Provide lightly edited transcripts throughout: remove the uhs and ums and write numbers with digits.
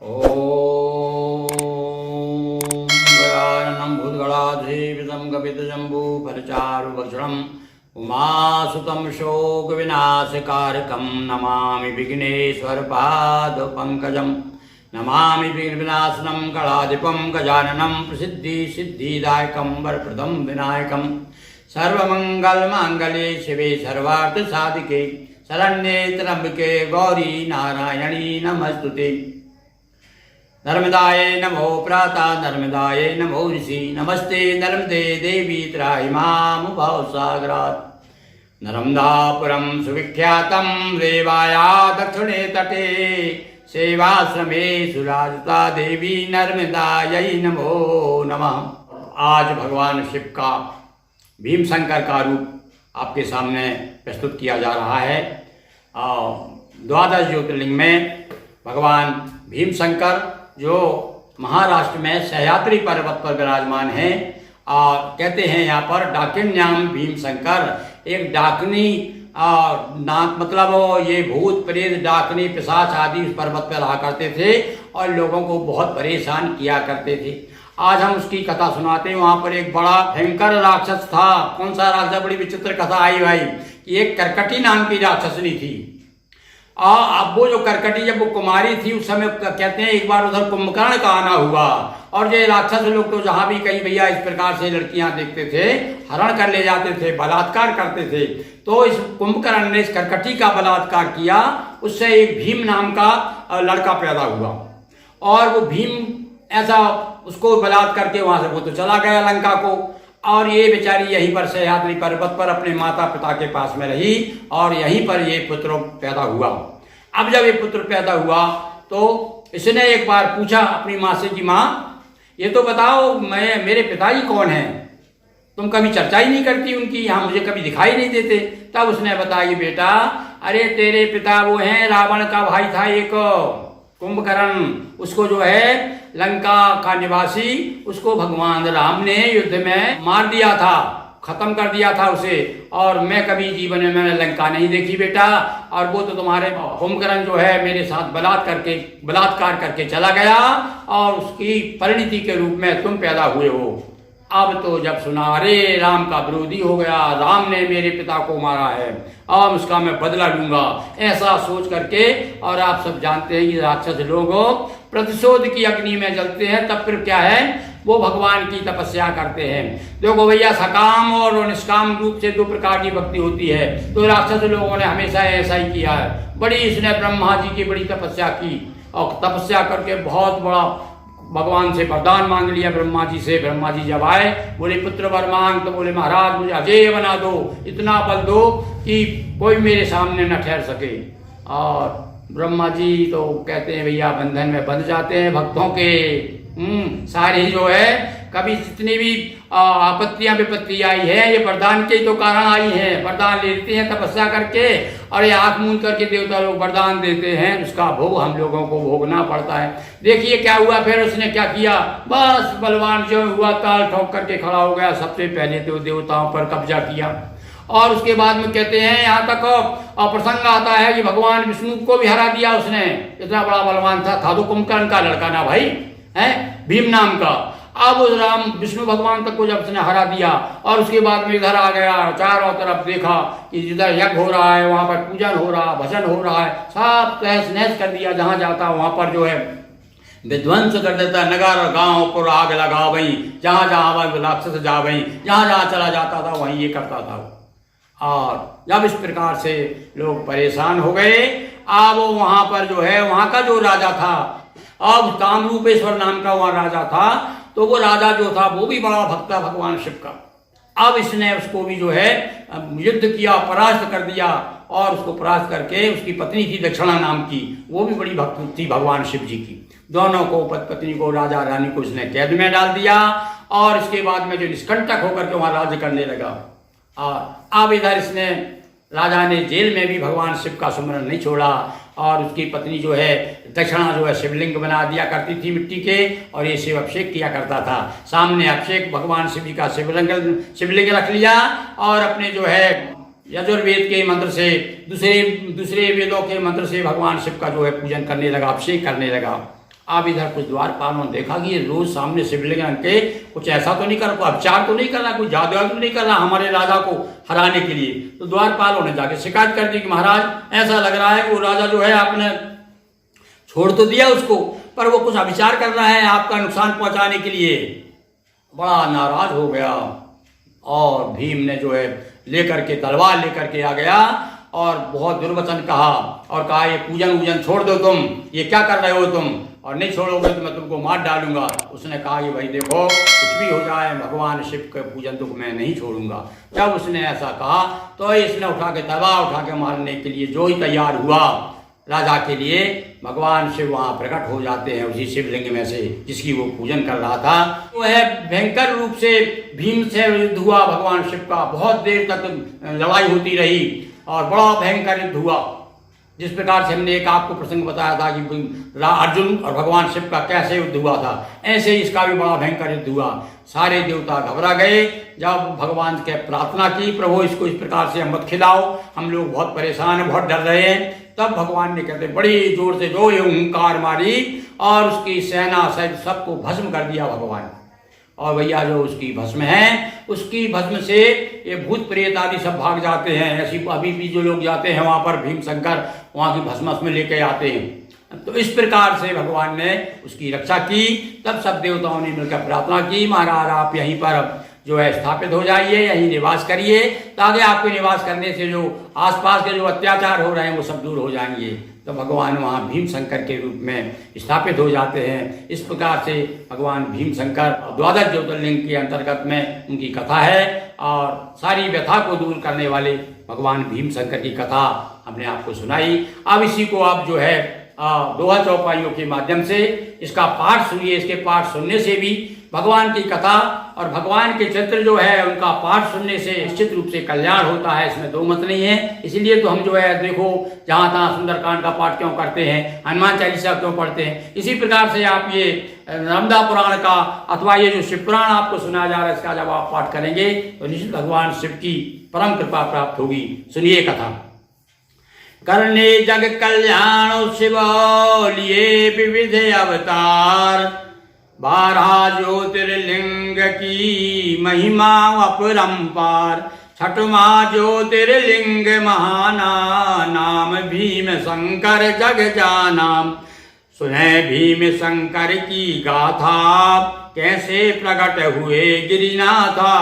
ॐ गजाननं भूतगणाधीशं गपितजम्बूफलचारुभक्षणम् उमासुतं शोकविनाशकारकं नमामि विघ्नेश्वरपादपङ्कजं नमामि विघ्नविनाशनं कलाधिपं गजाननं प्रसिद्धिसिद्धिदायकं वरप्रदं विनायकं सर्वमङ्गलमाङ्गल्ये शिवे सर्वार्थसाधिके शरण्ये त्र्यम्बके गौरी नारायणी नमस्तुते। नर्मदाय नमो प्रातः नर्मदाय नमो ऋषि नमस्ते नर्मदे देवी त्राहि मामुभवसागरात्। नर्मदापुरं सुविख्यातं रेवाया दक्षिणे तटे सेवाश्रमे सुराजता देवी नर्मदायै नमो नमः। आज भगवान शिव का भीमशंकर का रूप आपके सामने प्रस्तुत किया जा रहा है। 12 ज्योतिर्लिंग में भगवान भीमशंकर जो महाराष्ट्र में सह्याद्री पर्वत पर विराजमान हैं और कहते हैं यहाँ पर डाकिन्याम भीमशंकर, एक डाकनी मतलब ये भूत प्रेत डाकनी पिशाच आदि उस पर्वत पर रहा करते थे और लोगों को बहुत परेशान किया करते थे। आज हम उसकी कथा सुनाते हैं। वहाँ पर एक बड़ा भयंकर राक्षस था। कौन सा राक्षस? बड़ी विचित्र कथा आई भाई कि एक करकटी नाम की राक्षसनी थी। अब वो जो करकटी जब वो कुमारी थी उस समय कहते हैं एक बार उधर कुंभकर्ण का आना हुआ और ये राक्षस लोग तो जहाँ भी कहीं भैया इस प्रकार से लड़कियां देखते थे हरण कर ले जाते थे, बलात्कार करते थे। तो इस कुंभकर्ण ने इस करकटी का बलात्कार किया। उससे एक भीम नाम का लड़का पैदा हुआ और वो भीम ऐसा उसको बलात्कार करके वहां से वो तो चला गया लंका को और ये बेचारी यहीं पर सह्याद्री पर्वत पर अपने माता पिता के पास में रही और यहीं पर ये पुत्र पैदा हुआ। अब जब ये पुत्र पैदा हुआ तो इसने एक बार पूछा अपनी माँ से कि माँ ये तो बताओ मेरे पिताजी कौन हैं? तुम कभी चर्चा ही नहीं करती उनकी, यहाँ मुझे कभी दिखाई नहीं देते। तब उसने बताया बेटा अरे तेरे पिता वो हैं, रावण का भाई था एक कुंभकर्ण, उसको जो है लंका का निवासी उसको भगवान राम ने युद्ध में मार दिया था, खत्म कर दिया था उसे। और मैं कभी जीवन में मैंने लंका नहीं देखी बेटा, और वो तो तुम्हारे कुंभकर्ण जो है मेरे साथ बलात्कार करके चला गया और उसकी परिणति के रूप में तुम पैदा हुए हो। अब तो जब सुना अरे राम का विरोधी हो गया, राम ने मेरे पिता को मारा है, अब उसका मैं बदला लूंगा, ऐसा सोच करके। और आप सब जानते हैं कि राक्षस लोग प्रतिशोध की अग्नि में जलते हैं, तब फिर क्या है वो भगवान की तपस्या करते हैं। देखो भैया सकाम और निष्काम रूप से 2 प्रकार की भक्ति होती है। तो राक्षस लोगों ने हमेशा ऐसा ही किया है। बड़ी इसने ब्रह्मा जी की बड़ी तपस्या की और तपस्या करके बहुत बड़ा भगवान से वरदान मांग लिया ब्रह्मा जी से। ब्रह्मा जी जब आए बोले पुत्र वर मांग, तो बोले महाराज मुझे अजेय बना दो, इतना बल दो कि कोई मेरे सामने न ठहर सके। और ब्रह्मा जी तो कहते हैं भैया बंधन में बंध जाते हैं भक्तों के। सारी जो है कभी जितनी भी आपत्तियां विपत्ति आई है ये वरदान के तो कारण आई हैं। वरदान लेते हैं तपस्या करके और ये आंख मूंद करके देवता लोग वरदान देते हैं, उसका भोग हम लोगों को भोगना पड़ता है। देखिए क्या हुआ फिर उसने क्या किया, बस बलवान जो हुआ ताल ठोक करके खड़ा हो गया। सबसे पहले तो देवताओं पर कब्जा किया और उसके बाद में कहते हैं यहाँ तक प्रसंग आता है कि भगवान विष्णु को भी हरा दिया उसने। इतना बड़ा बलवान था तो कुंभकर्ण का लड़का ना भाई है भीम नाम का। अब उस राम विष्णु भगवान तक को जब उसने हरा दिया और उसके बाद में इधर आ गया, चारों तरफ देखा कि जिधर यज्ञ हो रहा है वहां पर पूजन हो रहा, भजन हो रहा है, सब तहस नहस कर दिया। जहां जाता वहां पर जो है विध्वंस कर देता। नगर गांव पर आग लगा वही, जहां जहां राक्षस जा वही, जहां जहां चला जाता था वहीं ये करता था। और जब इस प्रकार से लोग परेशान हो गए, अब वहां पर जो है वहां का जो राजा था, अब कामरूपेश्वर नाम का वहां राजा था, तो वो राजा जो था वो भी बड़ा भक्त था भगवान शिव का। अब इसने उसको भी जो है युद्ध किया, परास्त कर दिया और उसको परास्त करके उसकी पत्नी थी दक्षिणा नाम की, वो भी बड़ी भक्त थी भगवान शिव जी की। दोनों को पत्नी को राजा रानी को उसने कैद में डाल दिया और इसके बाद में जो निष्कंटक होकर के वहां राज्य करने लगा। अब इधर इसने राजा ने जेल में भी भगवान शिव का सुमरन नहीं छोड़ा और उसकी पत्नी जो है दक्षिणा जो है शिवलिंग बना दिया करती थी मिट्टी के और ये शिव अभिषेक किया करता था। सामने अभिषेक भगवान शिव जी का शिवलिंग रख लिया और अपने जो है यजुर्वेद के मंत्र से दूसरे वेदों के मंत्र से भगवान शिव का जो है पूजन करने लगा, अभिषेक करने लगा। अब इधर कुछ द्वारपालों ने देखा कि ये रोज सामने शिवलिंग के कुछ ऐसा तो नहीं कर रहा, उपचार तो नहीं कर रहा, कुछ जादू तो नहीं कर रहा हमारे राजा को हराने के लिए। तो द्वारपालों ने जाके शिकायत कर दी कि महाराज ऐसा लग रहा है कि वो राजा जो है आपने छोड़ तो दिया उसको, पर वो कुछ अविचार कर रहा है आपका नुकसान पहुंचाने के लिए। बड़ा नाराज हो गया और भीम ने जो है लेकर के तलवार लेकर के आ गया और बहुत दुर्वचन कहा और कहा ये पूजन वूजन छोड़ दो तुम, ये क्या कर रहे हो तुम, और नहीं छोड़ोगे तो मैं तुमको मार डालूंगा। उसने कहा कि भाई देखो कुछ भी हो जाए भगवान शिव के पूजन तो मैं नहीं छोड़ूंगा। जब उसने ऐसा कहा तो इसने उठा के तलवार उठा के मारने के लिए जो ही तैयार हुआ राजा के लिए, भगवान शिव वहाँ प्रकट हो जाते हैं उसी शिवलिंग में से जिसकी वो पूजन कर रहा था। वो है भयंकर रूप से भीम से युद्ध हुआ भगवान शिव का, बहुत देर तक लड़ाई होती रही और बड़ा भयंकर युद्ध हुआ। जिस प्रकार से हमने एक आपको प्रसंग बताया था कि अर्जुन और भगवान शिव का कैसे युद्ध हुआ था, ऐसे ही इसका भी बड़ा भयंकर युद्ध हुआ। सारे देवता घबरा गए जब भगवान के प्रार्थना की, प्रभु इसको इस प्रकार से मत खिलाओ, हम लोग बहुत परेशान हैं, बहुत डर रहे हैं। तब भगवान ने कहते बड़ी जोर से जो ये हुंकार मारी और उसकी सेना सहित सबको भस्म कर दिया भगवान। और भैया जो उसकी भस्म है, उसकी भस्म से ये भूत प्रेत आदि सब भाग जाते हैं। ऐसी अभी भी जो लोग जाते हैं वहाँ पर भीम शंकर वहाँ की भस्म लेके आते हैं। तो इस प्रकार से भगवान ने उसकी रक्षा की। तब सब देवताओं ने मिलकर प्रार्थना की, महाराज आप यहीं पर जो है स्थापित हो जाइए, यहीं निवास करिए, ताकि आपके निवास करने से जो आसपास के जो अत्याचार हो रहे हैं वो सब दूर हो जाएंगे। तो भगवान वहाँ भीम शंकर के रूप में स्थापित हो जाते हैं। इस प्रकार से भगवान भीम शंकर द्वादश ज्योतिर्लिंग के अंतर्गत में उनकी कथा है और सारी व्यथा को दूर करने वाले भगवान भीम शंकर की कथा हमने आपको सुनाई। अब इसी को आप जो है दोहा चौपाइयों के माध्यम से इसका पाठ सुनिए। इसके पाठ सुनने से भी भगवान की कथा और भगवान के चित्र जो है उनका पाठ सुनने से निश्चित रूप से कल्याण होता है, इसमें दो मत नहीं है। इसीलिए तो हम जो है देखो जहाँ तहाँ सुंदरकांड का पाठ क्यों करते हैं, हनुमान चालीसा क्यों पढ़ते हैं। इसी प्रकार से आप ये नर्मदा पुराण का अथवा ये जो शिव पुराण आपको सुनाया जा रहा है इसका जब आप पाठ करेंगे तो निश्चित भगवान शिव की परम कृपा प्राप्त होगी। सुनिए कथा। करने जग कल्याण शिव लिए विविध अवतार, 12 ज्योतिर्लिंग की महिमा अपरंपार। 6वां ज्योतिर्लिंग महाना, नाम भीम शंकर जग जाना। सुने भीम शंकर की गाथा, कैसे प्रकट हुए गिरिनाथा।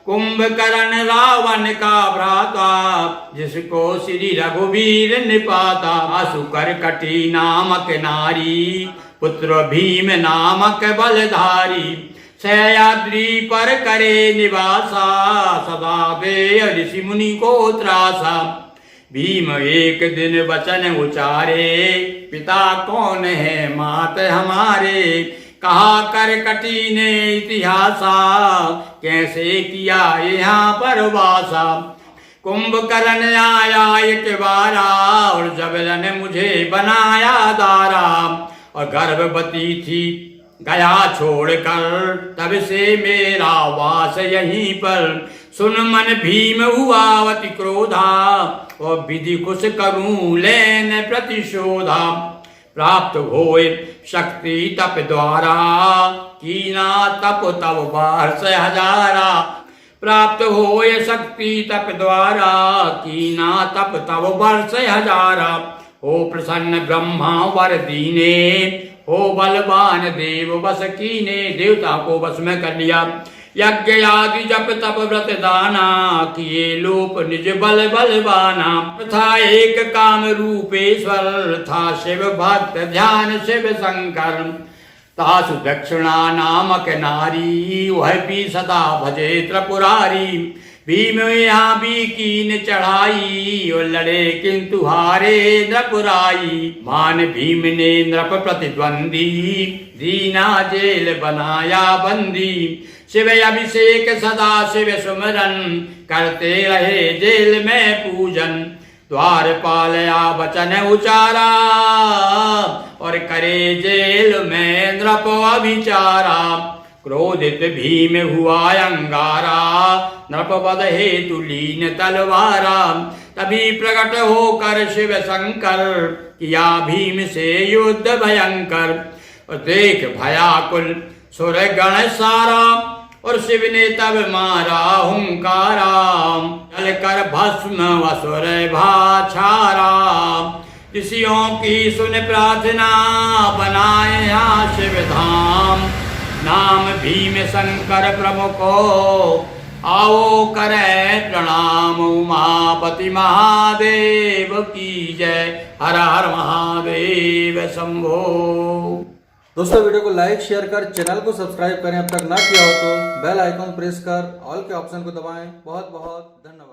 कुंभकर्ण रावण का भ्राता, जिसको श्री रघुवीर निपाता। सुकरकटी नामक नारी, पुत्र भीम नामक बलधारी। सह्याद्री पर करे निवासा, सदा दे ऋषि मुनि को त्रासा। भीम एक दिन वचन उचारे, पिता कौन है मात हमारे। कहा करकटी ने इतिहासा, कैसे किया यहाँ पर वासा। कुंभकर्ण आया एक बारा, और जबरन मुझे बनाया दारा। और गर्भवती थी गया छोड़कर, तब से मेरा वास यहीं पर। सुन मन भीम हुआ अति क्रोधा, और विधि कुछ करूं लेन प्रतिशोधा। प्राप्त होए शक्ति तप द्वारा, कीना तप तब वर्ष हजारा। प्राप्त होए शक्ति तप द्वारा, कीना तप तब वर्ष हजारा। हो प्रसन्न ब्रह्मा वर दीने, हो बलवान देव बस कीने। देवता को बस में कर लिया। यज्ञ आदि जप तप व्रत दाना, किए लोप निज बल बलवाना। था एक काम रूपेश्वर, था शिव भक्त ध्यान शिव शंकर। तासु दक्षिणा नामक नारी, वह भी सदा भजे त्रिपुरारी। भीम यहाँ भी कीन चढ़ाई, और लड़े किंतु हारे नृपुराई। मान भीम ने नृप प्रतिद्वंदी, दीना जेल बनाया बंदी। शिव अभिषेक सदा शिव सुमरन, करते रहे जेल में पूजन। द्वारपाल या वचन उचारा, और करे जेल में नृप अभिचारा। क्रोधित भीम हुआ अंगारा, नृपवध हेतु लीन तलवारा। तभी प्रकट होकर शिव शंकर, किया भीम से युद्ध भयंकर। और देख भयाकुल सुर गण सारा, और शिव ने तब मारा हुंकारा, जल कर भस्म वसुर भाछारा। ऋषियों की सुन प्रार्थना, बनाए यहाँ शिव धाम, नाम भीम शंकर प्रमुखो, आओ करे प्रणाम। उमापति महादेव की जय, हर हर महादेव शंभो। दोस्तों वीडियो को लाइक शेयर कर चैनल को सब्सक्राइब करें, अब तक ना किया हो तो बेल आइकॉन प्रेस कर ऑल के ऑप्शन को दबाएं। बहुत बहुत धन्यवाद।